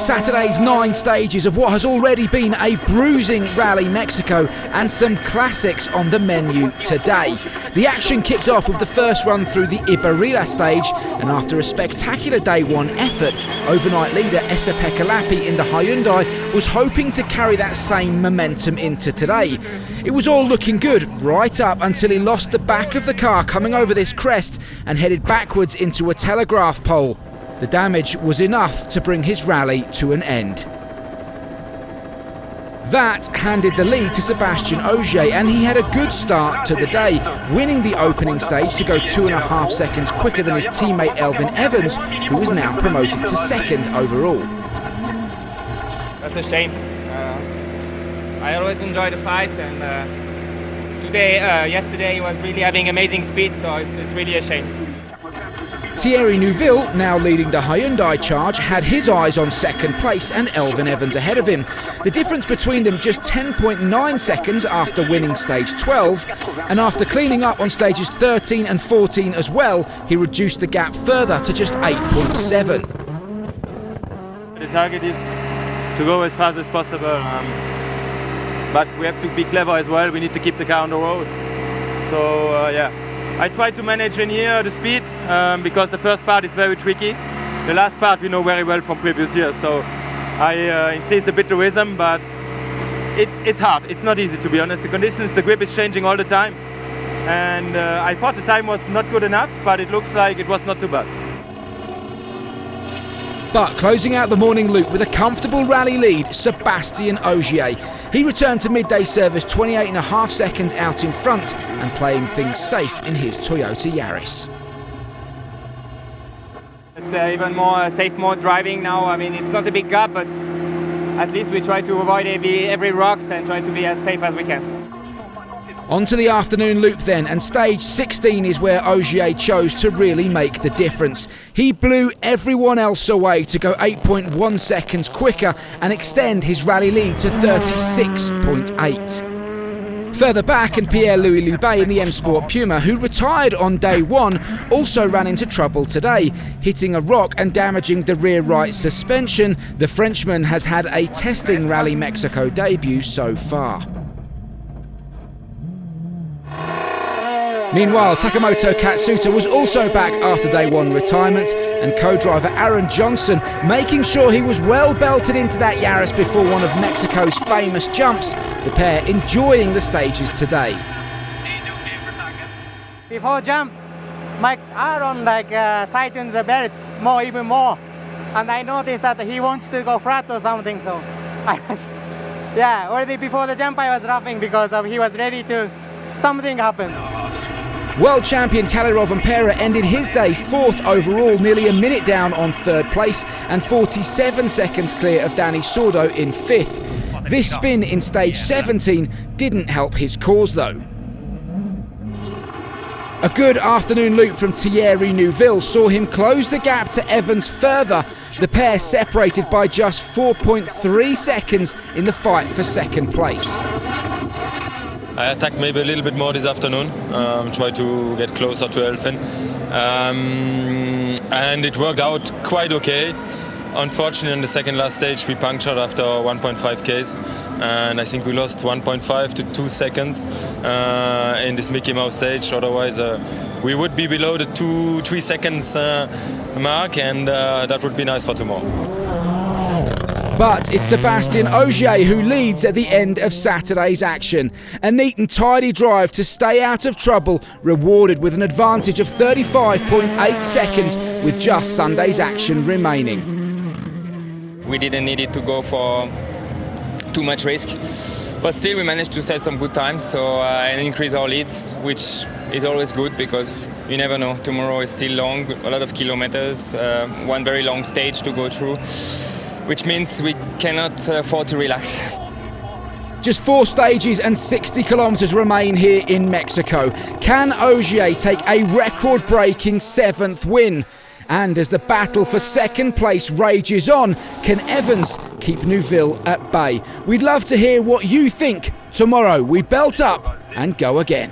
Saturday's 9 stages of what has already been a bruising Rally Mexico, and some classics on the menu today. The action kicked off with the first run through the Ibarrila stage, and after a spectacular day one effort, overnight leader Esapekka Lappi in the Hyundai was hoping to carry that same momentum into today. It was all looking good right up until he lost the back of the car coming over this crest and headed backwards into a telegraph pole. The damage was enough to bring his rally to an end. That handed the lead to Sébastien Ogier, and he had a good start to the day, winning the opening stage to go 2.5 seconds quicker than his teammate Elfyn Evans, who was now promoted to second overall. That's a shame. I always enjoy the fight, and yesterday he was really having amazing speed, so it's really a shame. Neuville, now leading the Hyundai charge, had his eyes on second place and Elfyn Evans ahead of him. The difference between them just 10.9 seconds after winning stage 12, and after cleaning up on stages 13 and 14 as well, he reduced the gap further to just 8.7. The target is to go as fast as possible, but we have to be clever as well. We need to keep the car on the road. So yeah. I try to manage in here the speed because the first part is very tricky. The last part we know very well from previous years, so I increased a bit the rhythm, but it's hard. It's not easy, to be honest. The conditions, the grip is changing all the time, and I thought the time was not good enough, but it looks like it was not too bad. But closing out the morning loop with a comfortable rally lead, Sébastien Ogier. He returned to midday service 28.5 seconds out in front and playing things safe in his Toyota Yaris. It's even more safe mode driving now. I mean, it's not a big gap, but at least we try to avoid every rocks and try to be as safe as we can. On to the afternoon loop then, and stage 16 is where Ogier chose to really make the difference. He blew everyone else away to go 8.1 seconds quicker and extend his rally lead to 36.8. Further back, and Pierre-Louis Loubet in the M Sport Puma, who retired on day one, also ran into trouble today, hitting a rock and damaging the rear right suspension. The Frenchman has had a testing Rally Mexico debut so far. Meanwhile, Takamoto Katsuta was also back after day one retirement, and co-driver Aaron Johnson making sure he was well belted into that Yaris before one of Mexico's famous jumps, the pair enjoying the stages today. Before jump, Aaron tightens the belts even more, and I noticed that he wants to go flat or something, so I was, already before the jump I was roughing because he was ready to, something happened. World champion Rovanperä ended his day 4th overall, nearly a minute down on 3rd place and 47 seconds clear of Danny Sordo in 5th. This spin in stage 17 didn't help his cause though. A good afternoon loop from Neuville saw him close the gap to Evans further, the pair separated by just 4.3 seconds in the fight for second place. I attacked maybe a little bit more this afternoon, try to get closer to Elfyn, and it worked out quite okay. Unfortunately, in the second last stage we punctured after 1.5 Ks, and I think we lost 1.5 to 2 seconds in this Mickey Mouse stage. Otherwise we would be below the 2-3 seconds mark, and that would be nice for tomorrow. But it's Sébastien Ogier who leads at the end of Saturday's action. A neat and tidy drive to stay out of trouble, rewarded with an advantage of 35.8 seconds with just Sunday's action remaining. We didn't need it to go for too much risk, but still we managed to set some good times, so and increase our leads, which is always good because you never know. Tomorrow is still long, a lot of kilometers, one very long stage to go through, which means we cannot afford to relax. Just 4 stages and 60 kilometres remain here in Mexico. Can Ogier take a record-breaking 7th win? And as the battle for second place rages on, can Evans keep Neuville at bay? We'd love to hear what you think. Tomorrow we belt up and go again.